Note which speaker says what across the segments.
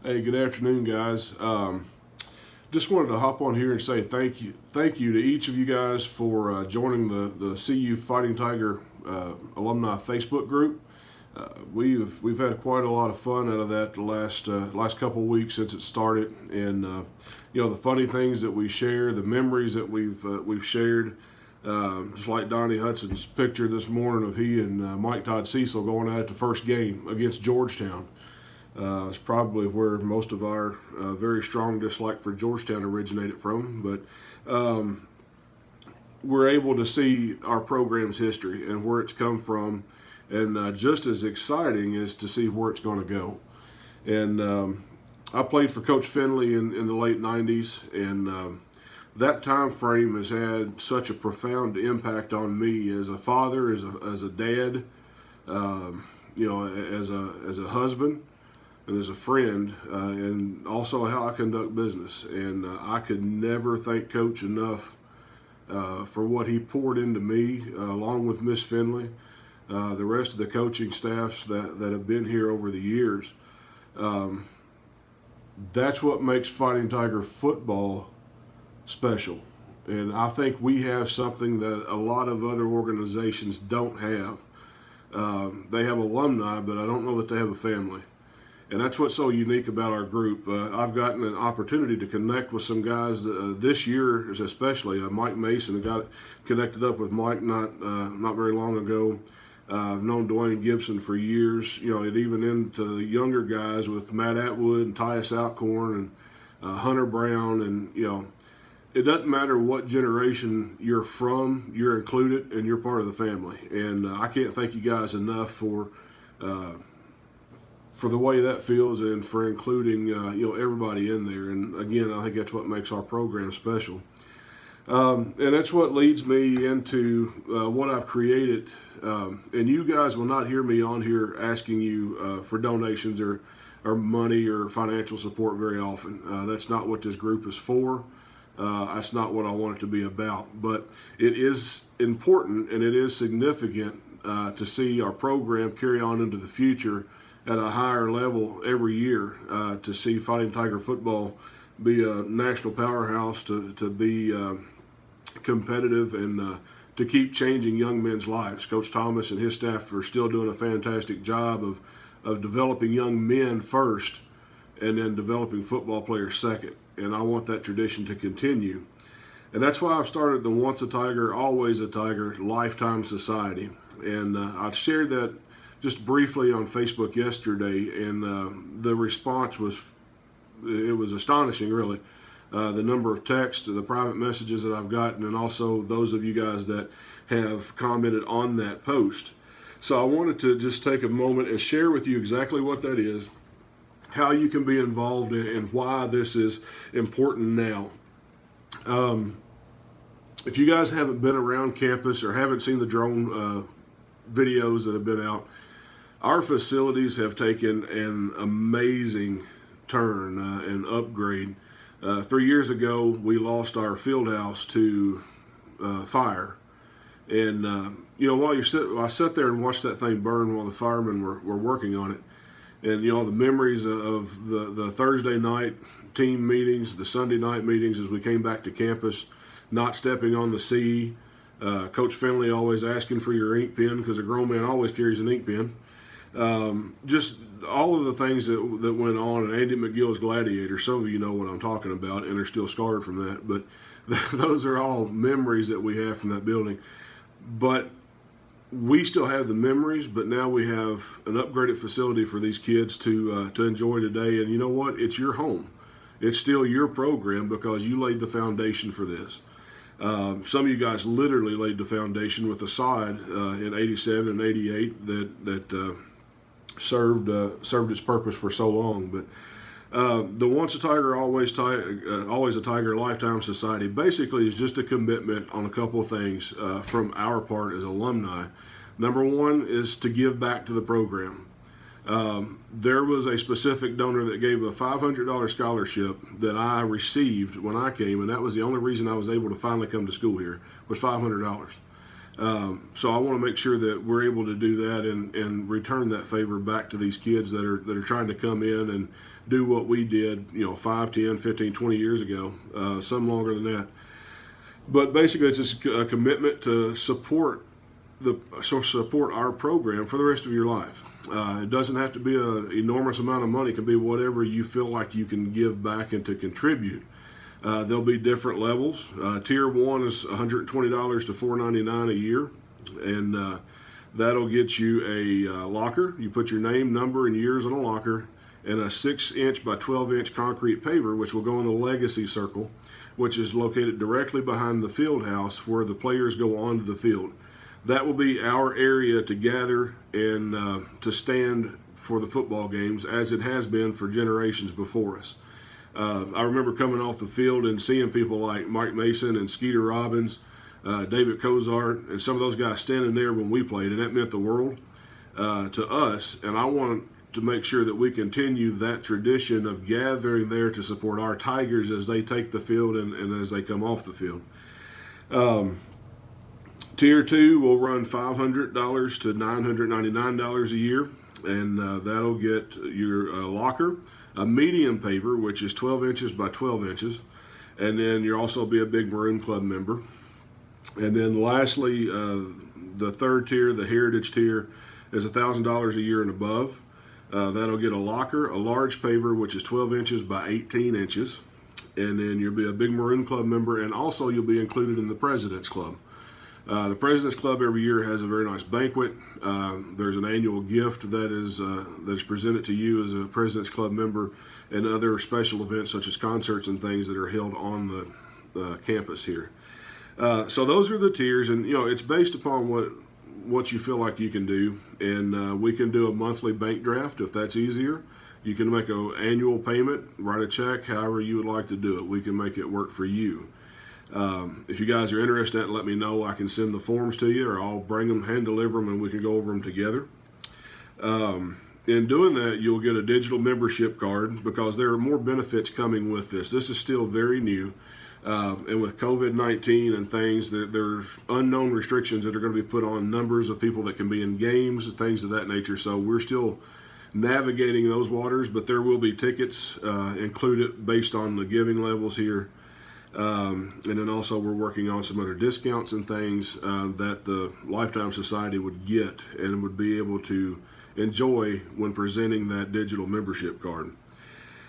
Speaker 1: Hey, good afternoon, guys. Just wanted to hop on here and say thank you to each of you guys for joining the CU Fighting Tiger alumni Facebook group. We've had quite a lot of fun out of that the last couple of weeks since it started, and the funny things that we share, the memories that we've shared. Just like Donnie Hudson's picture this morning of he and Mike Todd Cecil going at it the first game against Georgetown. It's probably where most of our very strong dislike for Georgetown originated from, but we're able to see our program's history and where it's come from, and just as exciting is to see where it's going to go. And I played for Coach Finley in the late 90s, and that time frame has had such a profound impact on me as a father, as a dad, as a husband, and as a friend, and also how I conduct business. And I could never thank Coach enough for what he poured into me, along with Miss Finley, the rest of the coaching staffs that have been here over the years. That's what makes Fighting Tiger football special. And I think we have something that a lot of other organizations don't have. They have alumni, but I don't know that they have a family. And that's what's so unique about our group. I've gotten an opportunity to connect with some guys this year, especially Mike Mason. I got connected up with Mike not very long ago. I've known Dwayne Gibson for years. And even into the younger guys with Matt Atwood and Tyus Alcorn and Hunter Brown. And it doesn't matter what generation you're from, you're included and you're part of the family. And I can't thank you guys enough for the way that feels and for including everybody in there. And again, I think that's what makes our program special. And that's what leads me into what I've created. And you guys will not hear me on here asking you for donations or money or financial support very often. That's not what this group is for. That's not what I want it to be about. But it is important and it is significant to see our program carry on into the future at a higher level every year, to see Fighting Tiger football be a national powerhouse, to be competitive, and to keep changing young men's lives. Coach Thomas and his staff are still doing a fantastic job of developing young men first and then developing football players second. And I want that tradition to continue. And that's why I've started the Once a Tiger, Always a Tiger Lifetime Society. And I shared that just briefly on Facebook yesterday, and the response was astonishing, really. The number of texts, the private messages that I've gotten, and also those of you guys that have commented on that post. So I wanted to just take a moment and share with you exactly what that is, how you can be involved, and why this is important now. If you guys haven't been around campus or haven't seen the drone videos that have been out, our facilities have taken an amazing turn and upgrade. 3 years ago, we lost our field house to fire. And, while I sat there and watched that thing burn while the firemen were working on it. And, the memories of the Thursday night team meetings, the Sunday night meetings as we came back to campus, not stepping on the C. Coach Finley always asking for your ink pen because a grown man always carries an ink pen. Just all of the things that went on, and Andy McGill's Gladiator. Some of you know what I'm talking about and are still scarred from that. But those are all memories that we have from that building. But we still have the memories, but now we have an upgraded facility for these kids to enjoy today. And you know what? It's your home. It's still your program because you laid the foundation for this. Some of you guys literally laid the foundation with the side in '87 and '88 that served its purpose for so long. But the Once a Tiger, Always a Tiger Lifetime Society basically is just a commitment on a couple of things from our part as alumni. Number one is to give back to the program. There was a specific donor that gave a $500 scholarship that I received when I came, and that was the only reason I was able to finally come to school here, was $500. So I want to make sure that we're able to do that and return that favor back to these kids that are trying to come in and do what we did, 5, 10, 15, 20 years ago, some longer than that. But basically, it's just a commitment to support our program for the rest of your life. It doesn't have to be an enormous amount of money. It can be whatever you feel like you can give back and to contribute. There'll be different levels. Tier 1 is $120 to $499 a year, and that'll get you a locker. You put your name, number, and years in a locker, and a 6-inch by 12-inch concrete paver, which will go in the legacy circle, which is located directly behind the field house where the players go onto the field. That will be our area to gather and to stand for the football games, as it has been for generations before us. I remember coming off the field and seeing people like Mike Mason and Skeeter Robbins, David Cozart, and some of those guys standing there when we played, and that meant the world to us. And I want to make sure that we continue that tradition of gathering there to support our Tigers as they take the field and as they come off the field. Tier 2 will run $500 to $999 a year, and that'll get your locker, a medium paver, which is 12 inches by 12 inches, and then you'll also be a Big Maroon Club member. And then lastly, the third tier, the Heritage tier, is $1,000 a year and above. That'll get a locker, a large paver, which is 12 inches by 18 inches, and then you'll be a Big Maroon Club member, and also you'll be included in the President's Club. The President's Club every year has a very nice banquet. There's an annual gift that is presented to you as a President's Club member, and other special events such as concerts and things that are held on the campus here. So those are the tiers, and it's based upon what you feel like you can do, and we can do a monthly bank draft if that's easier. You can make an annual payment, write a check, however you would like to do it. We can make it work for you. If you guys are interested, let me know. I can send the forms to you, or I'll bring them, hand deliver them, and we can go over them together. In doing that, you'll get a digital membership card, because there are more benefits coming with this. This is still very new. And with COVID-19 and things, there's unknown restrictions that are going to be put on numbers of people that can be in games and things of that nature. So we're still navigating those waters, but there will be tickets included based on the giving levels here. And then also we're working on some other discounts and things that the Lifetime Society would get and would be able to enjoy when presenting that digital membership card.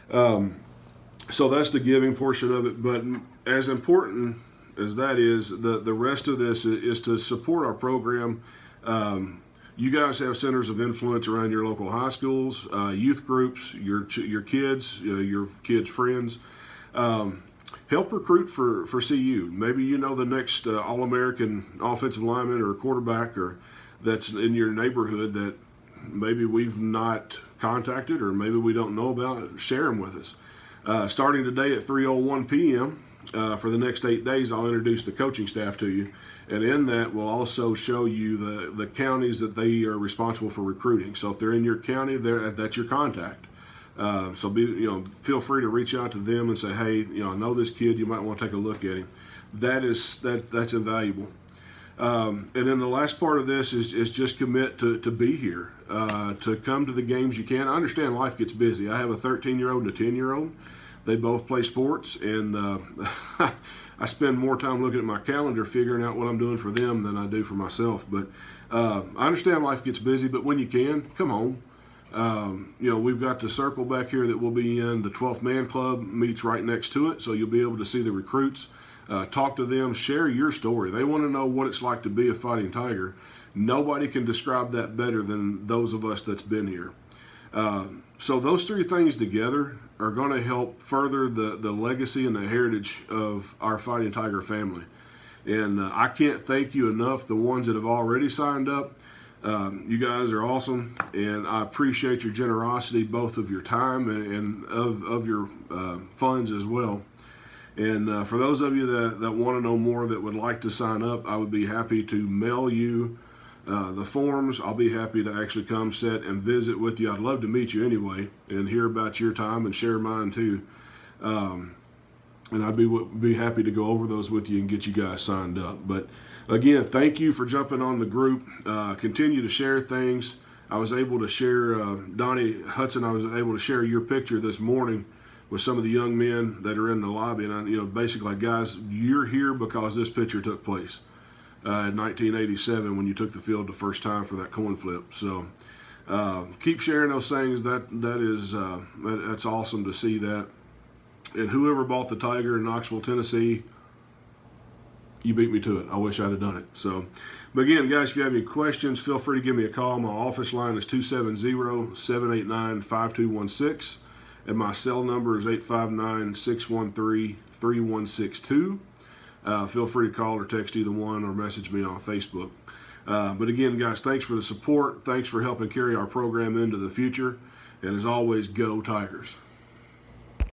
Speaker 1: So that's the giving portion of it, but as important as that is, the rest of this is to support our program. You guys have centers of influence around your local high schools, youth groups, your kids, your kids' friends. Help recruit for CU. Maybe the next All-American offensive lineman or quarterback or that's in your neighborhood that maybe we've not contacted or maybe we don't know about. Share them with us. Starting today at 3:01 p.m. For the next 8 days, I'll introduce the coaching staff to you, and in that we'll also show you the counties that they are responsible for recruiting. So if they're in your county, that's your contact. So feel free to reach out to them and say, hey, I know this kid. You might want to take a look at him. That's invaluable. And then the last part of this is just commit to be here, to come to the games you can. I understand life gets busy. I have a 13-year-old and a 10-year-old. They both play sports, and I spend more time looking at my calendar figuring out what I'm doing for them than I do for myself. But I understand life gets busy, but when you can, come home. We've got the circle back here that we'll be in. The 12th Man Club meets right next to it, so you'll be able to see the recruits. Talk to them, share your story. They want to know what it's like to be a Fighting Tiger. Nobody can describe that better than those of us that's been here. So those three things together are going to help further the legacy and the heritage of our Fighting Tiger family. And I can't thank you enough, the ones that have already signed up. You guys are awesome, and I appreciate your generosity, both of your time and of your funds as well. And for those of you that want to know more, that would like to sign up, I would be happy to mail you the forms. I'll be happy to actually come sit and visit with you. I'd love to meet you anyway and hear about your time and share mine too. And I'd be happy to go over those with you and get you guys signed up. But Again, thank you for jumping on the group. Continue to share things. I was able to share, Donnie Hudson, I was able to share your picture this morning with some of the young men that are in the lobby. And, basically, guys, you're here because this picture took place in 1987 when you took the field the first time for that coin flip. So keep sharing those things. That's awesome to see that. And whoever bought the Tiger in Knoxville, Tennessee, you beat me to it. I wish I'd have done it. So, but again, guys, if you have any questions, feel free to give me a call. My office line is 270-789-5216, and my cell number is 859-613-3162. Feel free to call or text either one or message me on Facebook. But again, guys, thanks for the support. Thanks for helping carry our program into the future. And as always, go Tigers.